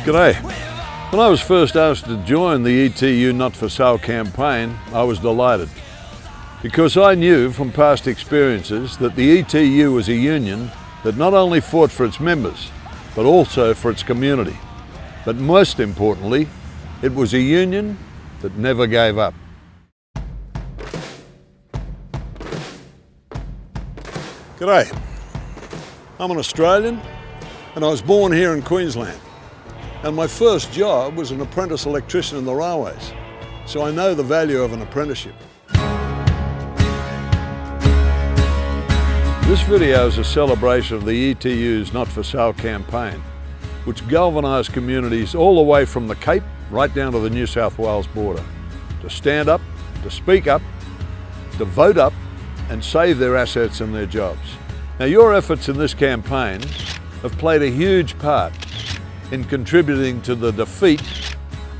G'day. When I was first asked to join the ETU Not4Sale campaign, I was delighted, because I knew from past experiences that the ETU was a union that not only fought for its members, but also for its community. But most importantly, it was a union that never gave up. G'day. I'm an Australian, and I was born here in Queensland. And my first job was an apprentice electrician in the railways, so I know the value of an apprenticeship. This video is a celebration of the ETU's Not4Sale campaign, which galvanised communities all the way from the Cape right down to the New South Wales border, to stand up, to speak up, to vote up and save their assets and their jobs. Now, your efforts in this campaign have played a huge part in contributing to the defeat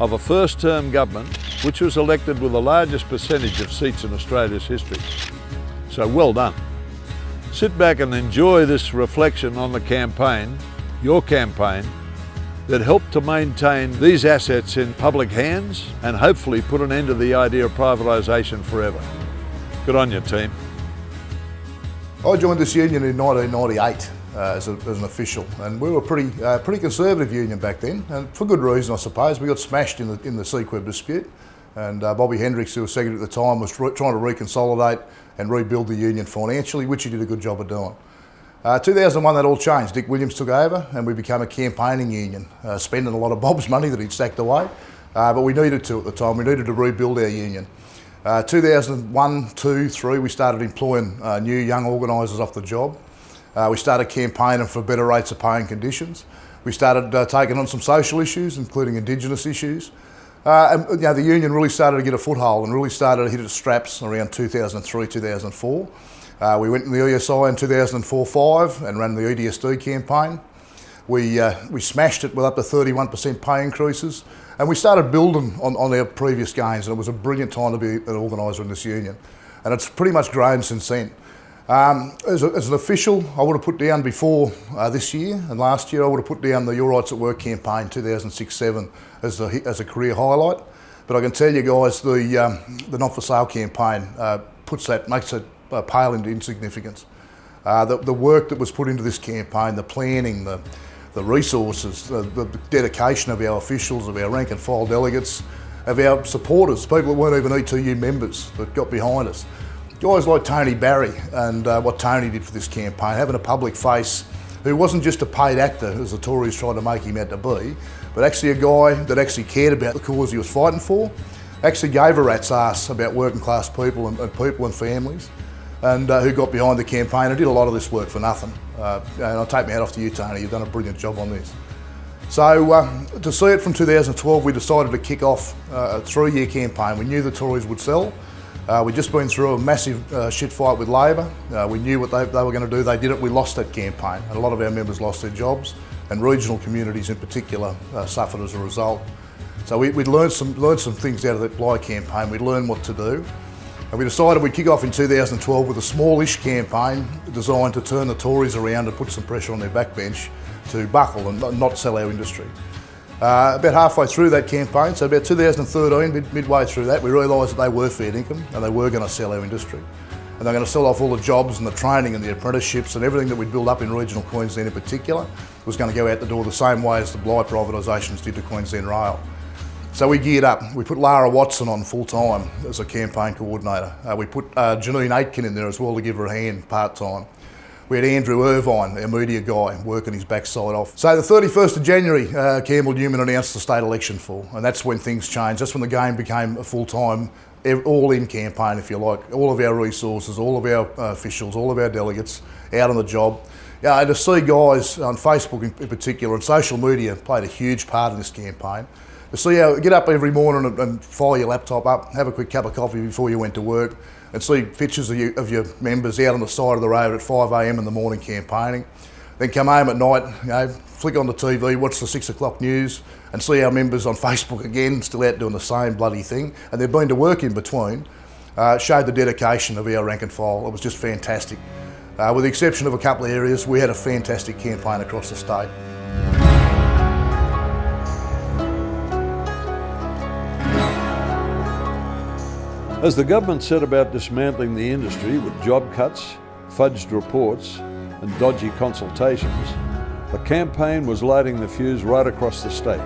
of a first-term government which was elected with the largest percentage of seats in Australia's history. So well done. Sit back and enjoy this reflection on the campaign, your campaign, that helped to maintain these assets in public hands and hopefully put an end to the idea of privatisation forever. Good on you, team. I joined this union in 1998 as an official, and we were a pretty conservative union back then, and for good reason, I suppose. We got smashed in the CQEB dispute, and Bobby Hendricks, who was secretary at the time, was trying to reconsolidate and rebuild the union financially, which he did a good job of doing. 2001, that all changed. Dick Williams took over, and we became a campaigning union, spending a lot of Bob's money that he'd stacked away, but we needed to at the time. We needed to rebuild our union. 2001, 2, 3, we started employing new young organisers off the job. We started campaigning for better rates of pay and conditions. We started taking on some social issues, including Indigenous issues. And the union really started to get a foothold and really started to hit its straps around 2003, 2004. We went in the ESI in 2004-5 and ran the EDSD campaign. We smashed it with up to 31% pay increases, and we started building on our previous gains, and it was a brilliant time to be an organiser in this union. And it's pretty much grown since then. As an official, I would have put down before this year and last year, I would have put down the Your Rights at Work campaign 2006-7 as a career highlight. But I can tell you guys, the Not4Sale campaign makes it pale into insignificance. The work that was put into this campaign, the planning, the resources, the dedication of our officials, of our rank and file delegates, of our supporters, people that weren't even ETU members that got behind us. Guys like Tony Barry and what Tony did for this campaign, having a public face who wasn't just a paid actor, as the Tories tried to make him out to be, but actually a guy that actually cared about the cause he was fighting for, actually gave a rat's ass about working class people and people and families, and who got behind the campaign and did a lot of this work for nothing. And I'll take my hat off to you, Tony, you've done a brilliant job on this. So to see it from 2012, we decided to kick off a 3-year campaign. We knew the Tories would sell. We'd just been through a massive shit fight with Labor. We knew what they were going to do. They did it. We lost that campaign, and a lot of our members lost their jobs, and regional communities in particular suffered as a result. So we'd learned some things out of that Bligh campaign. We'd learned what to do, and we decided we'd kick off in 2012 with a smallish campaign designed to turn the Tories around and put some pressure on their backbench to buckle and not sell our industry. About halfway through that campaign, so about 2013, midway through that, we realised that they were fair income and they were going to sell our industry. And they're going to sell off all the jobs and the training and the apprenticeships and everything that we'd built up in regional Queensland in particular was going to go out the door the same way as the Bligh privatisations did to Queensland Rail. So we geared up. We put Lara Watson on full-time as a campaign coordinator. We put Janine Aitken in there as well to give her a hand part-time. We had Andrew Irvine, our media guy, working his backside off. So the 31st of January, Campbell Newman announced the state election for, and that's when things changed. That's when the game became a full-time, all-in campaign, if you like. All of our resources, all of our officials, all of our delegates out on the job. To see guys on Facebook in particular, and social media played a huge part in this campaign. To see how get up every morning and fire your laptop up, have a quick cup of coffee before you went to work, and see pictures of your members out on the side of the road at 5 a.m. in the morning campaigning. Then come home at night, flick on the TV, watch the 6 o'clock news, and see our members on Facebook again, still out doing the same bloody thing. And they've been to work in between. Showed the dedication of our rank and file. It was just fantastic. With the exception of a couple of areas, we had a fantastic campaign across the state. As the government set about dismantling the industry with job cuts, fudged reports and dodgy consultations, the campaign was lighting the fuse right across the state.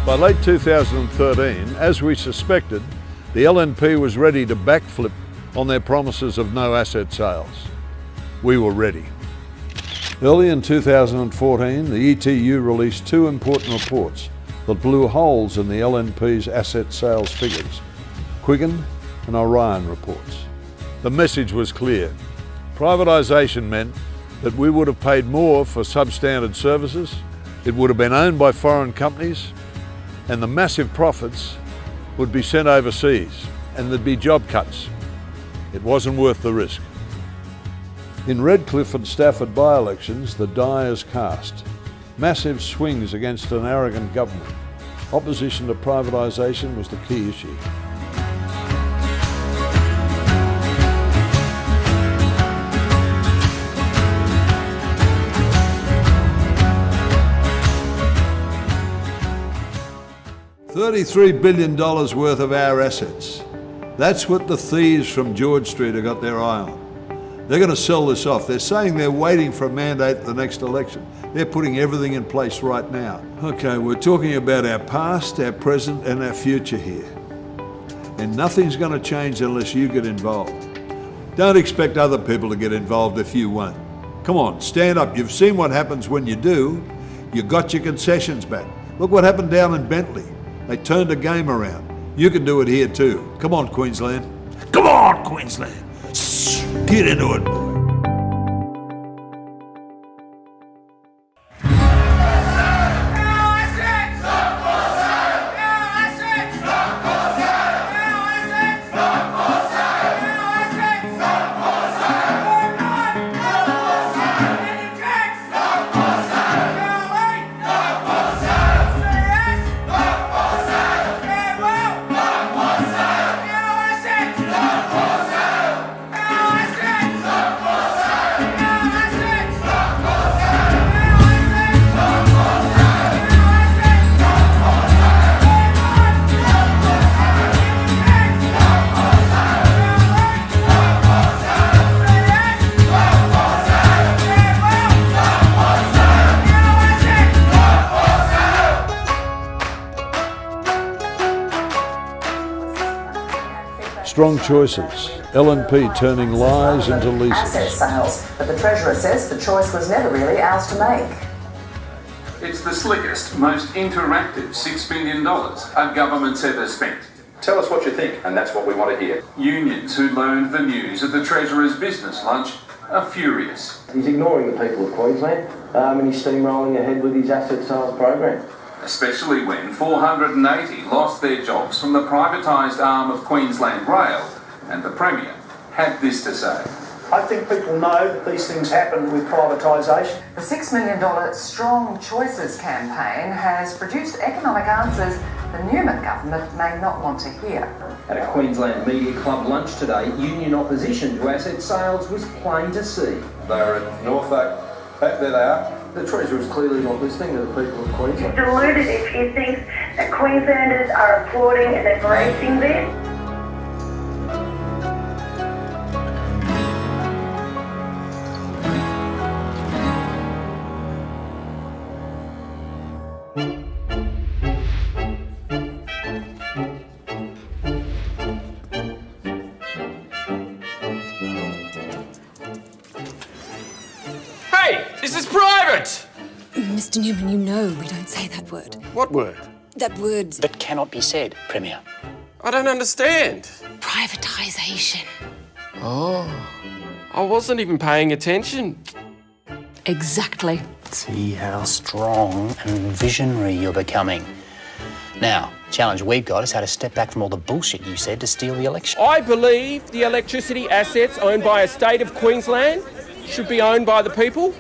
By late 2013, as we suspected, the LNP was ready to backflip on their promises of no asset sales. We were ready. Early in 2014, the ETU released two important reports that blew holes in the LNP's asset sales figures: Quiggin and Orion reports. The message was clear. Privatisation meant that we would have paid more for substandard services, it would have been owned by foreign companies, and the massive profits would be sent overseas, and there'd be job cuts. It wasn't worth the risk. In Redcliffe and Stafford by-elections, the die is cast. Massive swings against an arrogant government. Opposition to privatisation was the key issue. $33 billion worth of our assets. That's what the thieves from George Street have got their eye on. They're going to sell this off. They're saying they're waiting for a mandate at the next election. They're putting everything in place right now. Okay, we're talking about our past, our present, and our future here. And nothing's going to change unless you get involved. Don't expect other people to get involved if you won't. Come on, stand up. You've seen what happens when you do. You got your concessions back. Look what happened down in Bentley. They turned the game around. You can do it here too. Come on, Queensland. Come on, Queensland. Get into it, boy. Strong choices. LNP turning lies into leases. Asset sales, but the Treasurer says the choice was never really ours to make. It's the slickest, most interactive $6 billion a government's ever spent. Tell us what you think, and that's what we want to hear. Unions who learned the news at the Treasurer's business lunch are furious. He's ignoring the people of Queensland and he's steamrolling ahead with his asset sales program. Especially when 480 lost their jobs from the privatised arm of Queensland Rail, and the Premier had this to say. I think people know that these things happen with privatisation. The $6 million Strong Choices campaign has produced economic answers the Newman government may not want to hear. At a Queensland Media Club lunch today, union opposition to asset sales was plain to see. They're at Norfolk. There they are. The Treasurer is clearly not listening to the people of Queensland. Deluded if he thinks that Queenslanders are applauding and embracing this. Hey, this is private! Mr. Newman, you know we don't say that word. What word? That word. That cannot be said, Premier. I don't understand. Privatisation. Oh, I wasn't even paying attention. Exactly. See how strong and visionary you're becoming. Now, the challenge we've got is how to step back from all the bullshit you said to steal the election. I believe the electricity assets owned by a state of Queensland should be owned by the people,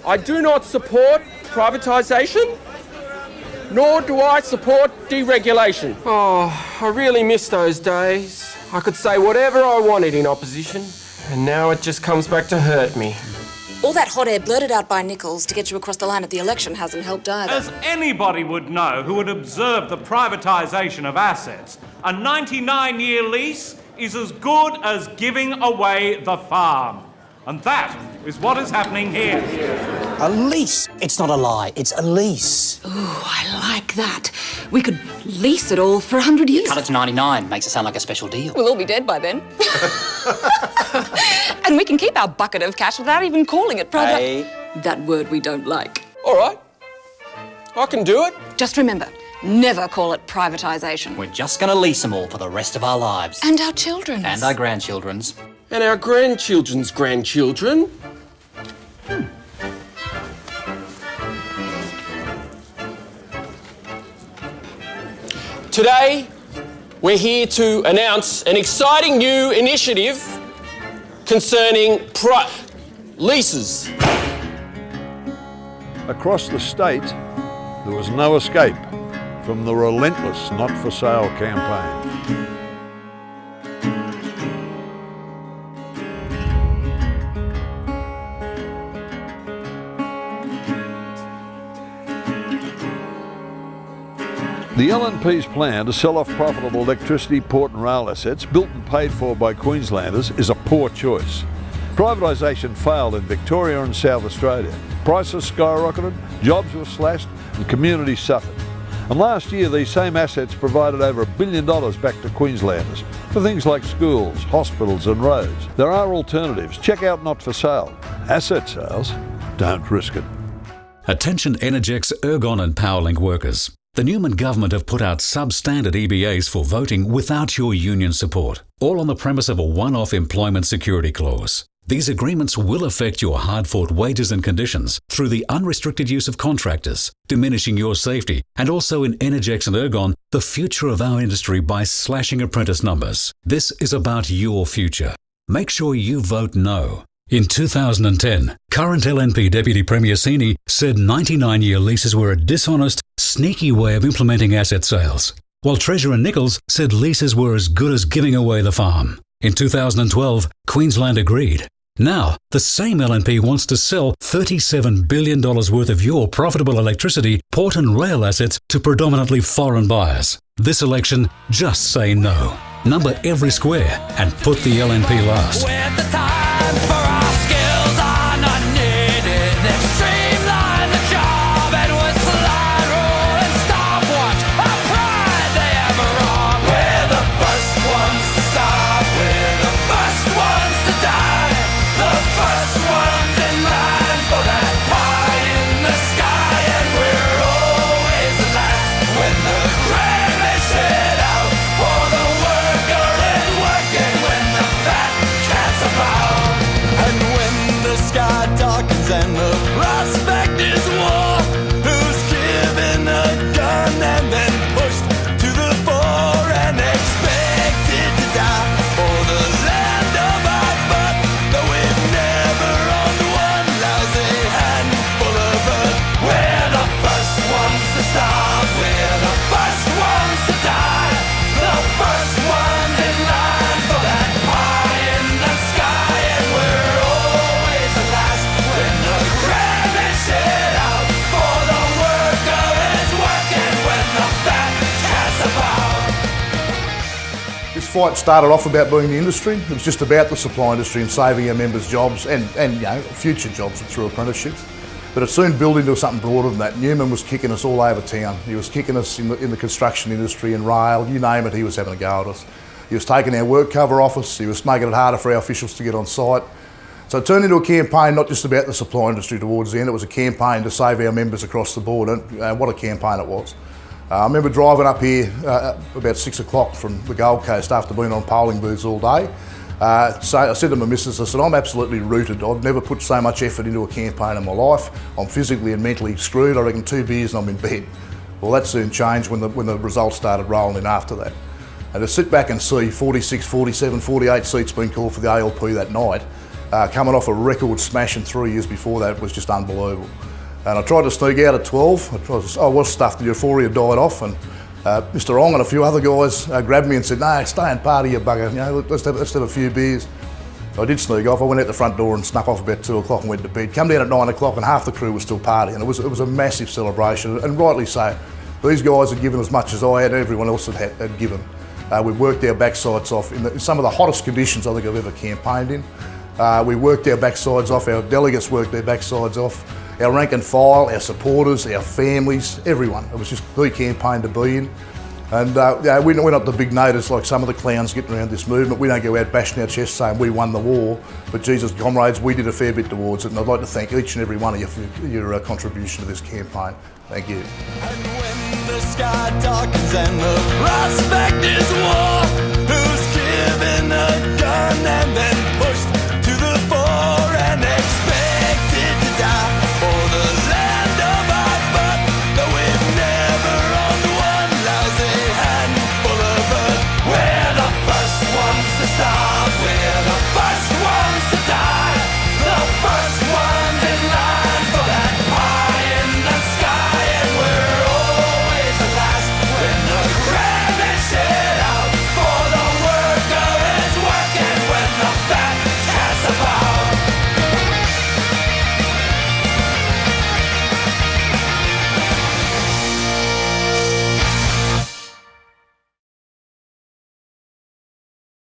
I do not support privatisation, nor do I support deregulation. Oh, I really miss those days. I could say whatever I wanted in opposition, and now it just comes back to hurt me. All that hot air blurted out by Nichols to get you across the line at the election hasn't helped either. As anybody would know who would observe the privatisation of assets, a 99-year lease is as good as giving away the farm. And that is what is happening here. A lease? It's not a lie, it's a lease. Ooh, I like that. We could lease it all for 100 years. Cut it to 99, makes it sound like a special deal. We'll all be dead by then. And we can keep our bucket of cash without even calling it private. Hey. That word we don't like. All right, I can do it. Just remember, never call it privatisation. We're just going to lease them all for the rest of our lives. And our children's. And our grandchildren's. And our grandchildren's grandchildren. Today, we're here to announce an exciting new initiative concerning leases. Across the state, there was no escape from the relentless Not4Sale campaign. The LNP's plan to sell off profitable electricity, port and rail assets built and paid for by Queenslanders is a poor choice. Privatisation failed in Victoria and South Australia. Prices skyrocketed, jobs were slashed and communities suffered. And last year these same assets provided over $1 billion back to Queenslanders for things like schools, hospitals and roads. There are alternatives. Check out Not4Sale. Asset sales, don't risk it. Attention Energex, Ergon and Powerlink workers. The Newman government have put out substandard EBAs for voting without your union support, all on the premise of a one-off employment security clause. These agreements will affect your hard-fought wages and conditions through the unrestricted use of contractors, diminishing your safety, and also in Energex and Ergon, the future of our industry by slashing apprentice numbers. This is about your future. Make sure you vote no. In 2010, current LNP Deputy Premier Sini said 99-year leases were a dishonest, sneaky way of implementing asset sales, while Treasurer Nichols said leases were as good as giving away the farm. In 2012, Queensland agreed. Now, the same LNP wants to sell $37 billion worth of your profitable electricity, port and rail assets to predominantly foreign buyers. This election, just say no. Number every square and put the LNP last. And the prospect is war. Who's given a gun and then pushed to the fore and expected to die for the land of our birth? Though we've never owned one lousy handful of earth. We're the first ones to starve. We're the first ones to die. The first ones in line for that pie in the sky. And we're always the last. This fight started off about being the industry. It was just about the supply industry and saving our members' jobs and future jobs through apprenticeships. But it soon built into something broader than that. Newman was kicking us all over town. He was kicking us in the construction industry and rail, you name it, he was having a go at us. He was taking our work cover off us. He was making it harder for our officials to get on site. So it turned into a campaign not just about the supply industry towards the end, it was a campaign to save our members across the board, and what a campaign it was. I remember driving up here about 6 o'clock from the Gold Coast after being on polling booths all day. So I said to my missus, I said, I'm absolutely rooted. I've never put so much effort into a campaign in my life. I'm physically and mentally screwed. I reckon 2 beers and I'm in bed. Well, that soon changed when the results started rolling in after that. And to sit back and see 46, 47, 48 seats being called for the ALP that night, coming off a record smash in 3 years before that was just unbelievable. And I tried to sneak out at 12. I was stuffed, the euphoria died off, and Mr. Ong and a few other guys grabbed me and said, "No, stay and party, you bugger. You know, let's have a few beers." I did sneak off. I went out the front door and snuck off about 2 o'clock and went to bed. Come down at 9 o'clock and half the crew was still partying. It was a massive celebration, and rightly so. These guys had given as much as I had, everyone else had given. We worked our backsides off in some of the hottest conditions I think I've ever campaigned in. We worked our backsides off, our delegates worked their backsides off, our rank and file, our supporters, our families, everyone. It was just the campaign to be in. And we're not the big natives like some of the clowns getting around this movement. We don't go out bashing our chests saying we won the war, but Jesus, comrades, we did a fair bit towards it, and I'd like to thank each and every one of you for your contribution to this campaign. Thank you. And when the sky darkens and the prospect is war,